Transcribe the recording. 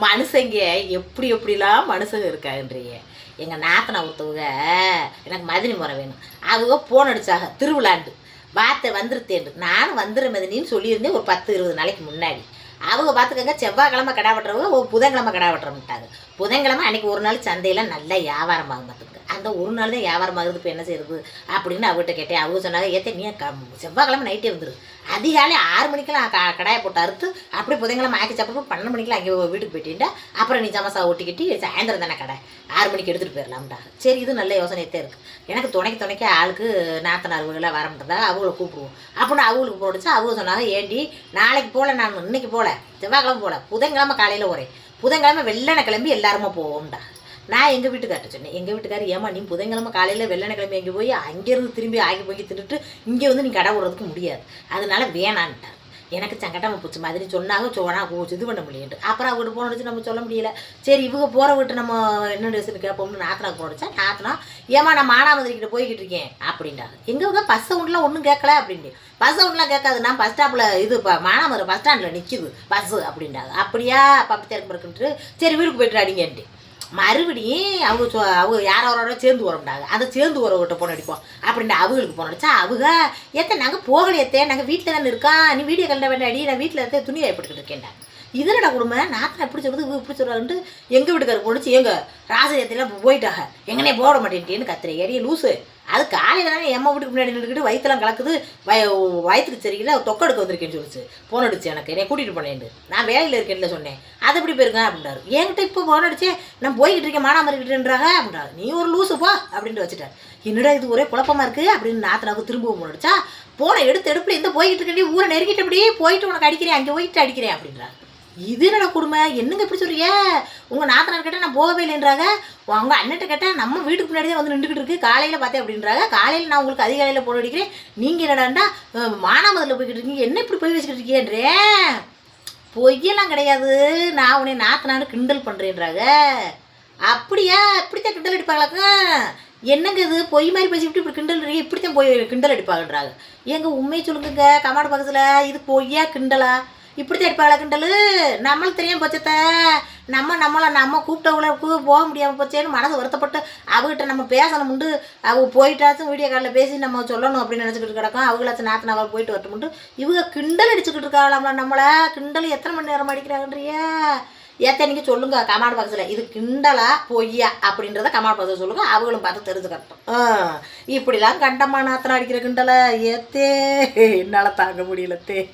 மனுஷங்க எப்படி எப்படிலாம் மனுஷங்க இருக்காங்கன்றிய. எங்கள் நாத்தனை ஒருத்தவங்க எனக்கு மதினி முறை வேணும். அவங்க ஃபோன் அடிச்சாங்க திருவிழாண்டு வார்த்தை வந்துருத்தேன். நானும் வந்துடுற மதினின்னு சொல்லியிருந்தேன் ஒரு 10-20 நாளைக்கு முன்னாடி. அவங்க பார்த்துக்கங்க செவ்வாய்க்கிழமை கடா வெட்டுறவங்க புதன்கிழமை கடா வெட்டுறமாட்டாங்க. புதன்கிழமை அன்றைக்கி ஒரு நாள் சந்தையில் நல்லா வியாபாரம் ஆகும் பார்த்துக்க. அந்த ஒரு நாள் தான் வியாபாரம் ஆகுது. இப்போ என்ன செய்யுது அப்படின்னு அவங்ககிட்ட கேட்டேன். அவங்க சொன்னாங்க ஏற்ற நீ செவ்வாய்க்கிழமை நைட்டே வந்துடு. அதிகாலை 6 மணிக்கெல்லாம் கடாயை போட்டு அறுத்து அப்படியே புதன்கிழமை ஆக்கி சாப்பிட்டு 12 மணிக்கெல்லாம் அங்கே வீட்டுக்கு போயிட்டீன்டா. அப்புறம் நீ சமசா ஒட்டிக்கிட்டு சாயந்தரம் தானே கடை 6 மணிக்கு எடுத்துகிட்டு போயிடலாம்டா. சரி இது நல்ல யோசனையத்தே இருக்குது. எனக்கு துணைக்கு ஆளுக்கு நாத்தனார்வங்களாக வரமாட்டதாக அவங்கள கூப்பிடுவோம் அப்படின்னு அவங்களுக்கு போட்டுச்சா. அவங்க சொன்னாங்க ஏண்டி நாளைக்கு போகல, நான் இன்னைக்கு போகல, செவ்வாய்க்கிழமை போகல, புதன்கிழமை காலையில் வரேன், புதன்கிழமை வெள்ளனை கிளம்பி எல்லாருமா போவோம்டா. நான் எங்கள் வீட்டுக்கார்ட்ட சொன்னேன். எங்கள் வீட்டுக்காரர் ஏமா நீ புதன்கிழமை காலையில் வெள்ளனை கிளம்பி அங்கே போய் அங்கேருந்து திரும்பி ஆகி போய் தின்னுட்டு இங்கே வந்து நீ கடை விடுறதுக்கு முடியாது, அதனால வேணான்ட்டார். எனக்கு சங்கட்டமாக போச்சு. மாதிரி சொன்னாங்க இது பண்ண முடியாது. அப்புறம் அவங்ககிட்ட போன வச்சு நம்ம சொல்ல முடியல. சரி இவங்க போகிற விட்டு நம்ம என்ன ட்ரெஸ்ஸுன்னு கேட்போம்னு நாத்தனா போனடிச்சா. நாத்தனா ஏமா நான் மானாமதுரிக்கிட்ட போய்கிட்டு இருக்கேன் அப்படின்ட்டாங்க. எங்கே பஸ் சவுண்ட்லாம் ஒன்றும் கேட்கல அப்படின்ட்டு. பஸ் சவுண்ட்லாம் கேட்காது, நான் பஸ் ஸ்டாப்பில் இது மானாமதுரை பஸ் ஸ்டாண்டில் நிற்கிது பஸ்ஸு அப்படின்ட்டாங்க. அப்படியா பக்கத்து இறக்கு இருக்குன்ட்டு சரி வீட்டுக்கு போய்ட்டு அடிங்கன்ட்டு மறுபடியும் அவங்க யாரோட சேர்ந்து வரமாட்டாங்க. அதை சேர்ந்து வரவிட்ட போன அடிப்போம் அப்படின்ட்டு அவங்களுக்கு போன அடிச்சா. அவங்க ஏற்ற நாங்கள் போகலையத்தே, நாங்கள் வீட்டில் தானே இருக்கோம், நீ வீடியோ கண்ட வேண்டாடி, நான் வீட்டில் இருந்தே துணியை ஏற்பட்டுக்கிட்டு இருக்கேன்டா. இதனடா குடும்பம் நாத்தனை எப்படி சொல்கிறது இவங்க இப்படி சொல்கிறாங்கன்ட்டு எங்கள் வீட்டுக்காரர் போடுச்சு. எங்கள் ராசிரியத்திலாம் போயிட்டாங்க, எங்கனே போட மாட்டேன்ட்டேன்னு கத்துறேன். ஏடிய லூஸு அது காலையில் தானே எம்மா வீட்டுக்கு முன்னாடி நின்றுக்கிட்டு வயிற்றுலாம் கலக்குது, வயிற்றுக்கு சரியில்லை தொக்கெடுக்க வந்திருக்கேன்னு சொல்லிச்சு. ஃபோன் அடிச்சு எனக்கு என்னை கூட்டிகிட்டு போனேன். நான் வேலையில் இருக்கேன்ல சொன்னேன். அது எப்படி போயிருக்கேன் அப்படின்றாரு. என்கிட்ட இப்போ ஃபோன் அடிச்சே நான் போய்கிட்டு இருக்கேன் மானாமரிக்கிட்டேன்றாங்க அப்படின்றாரு. நீ ஒரு லூஸு போ அப்படின்ட்டு வச்சுட்டார். என்னடா இது ஒரே குழப்பமாக இருக்குது அப்படின்னு நாத்தனாவுக்கு திரும்பவும் ஃபோன் அடிச்சா. போனை எடுப்பில் இந்த போய்கிட்டு இருக்கேன், ஊரை நெருக்கிட்டு அப்படியே போயிட்டு உனக்கு அடிக்கிறேன், அங்கே போயிட்டு அடிக்கிறேன் அப்படின்றாரு. இது என்னடா கொடுமை, என்னங்க எப்படி சொல்கிறீங்க, உங்கள் நாத்தனார் கேட்டால் நான் போகவே இல்லைன்றாங்க, அவங்க அண்ணன்ட்ட கேட்டால் நம்ம வீட்டுக்கு முன்னாடி தான் வந்து நின்றுக்கிட்டு இருக்கு காலையில் பார்த்தேன் அப்படின்றாங்க. காலையில் நான் உங்களுக்கு அதிகாலையில் போட அடிக்கிறேன், நீங்கள் என்னடாண்டா மானாமதில் போய்கிட்டு இருக்கீங்க, என்ன இப்படி போய் வச்சுக்கிட்டு இருக்கேன்றேன். பொய்யெல்லாம் கிடையாது, நான் உன்னை நாத்தனான்னு கிண்டல் பண்ணுறேன்றாங்க. அப்படியா இப்படித்தான் கிண்டல் அடிப்பாங்களாக்கா, என்னங்க இது பொய் மாதிரி பேசிக்கிட்டு இப்படி கிண்டல் இப்படித்தான் போய் கிண்டல் அடிப்பாங்கன்றாங்க. எங்கள் உண்மையை சொல்லுங்க கமாண்ட் பக்கத்தில், இது பொய்யா கிண்டலா இப்படித்தான் அடிப்பாங்களா கிண்டல்? நம்மளுக்கு தெரியாமல் போச்சத்த, நம்ம கூப்பிட்டவங்கள போக முடியாமல் போச்சேன்னு மனசு வருத்தப்பட்டு அவகிட்ட நம்ம பேசணும்ண்டு அவங்க போயிட்டாச்சும் வீடியோ காலில் பேசி நம்ம சொல்லணும் அப்படின்னு நினச்சிக்கிட்டு கிடக்கும். அவங்களாச்சும் நாத்தின அவள் போயிட்டு வரட்டும்ட்டு இவங்க கிண்டல் அடிச்சுக்கிட்டு இருக்காங்களாம்ல. நம்மளை கிண்டல் எத்தனை மணி நேரம் அடிக்கிறாங்கன்றிய ஏற்ற நீங்கள் சொல்லுங்கள் கமாண்ட் பாக்ஸில், இது கிண்டலா பொய்யா அப்படின்றத கமாண்ட் பாக்ஸில் சொல்லுங்கள், அவங்களும் பார்த்து தெரிஞ்சுக்கட்டும். இப்படிலாம் கண்டமாக நாத்திரம் அடிக்கிற கிண்டலை ஏத்தே என்னால் தாங்க முடியலத்தே.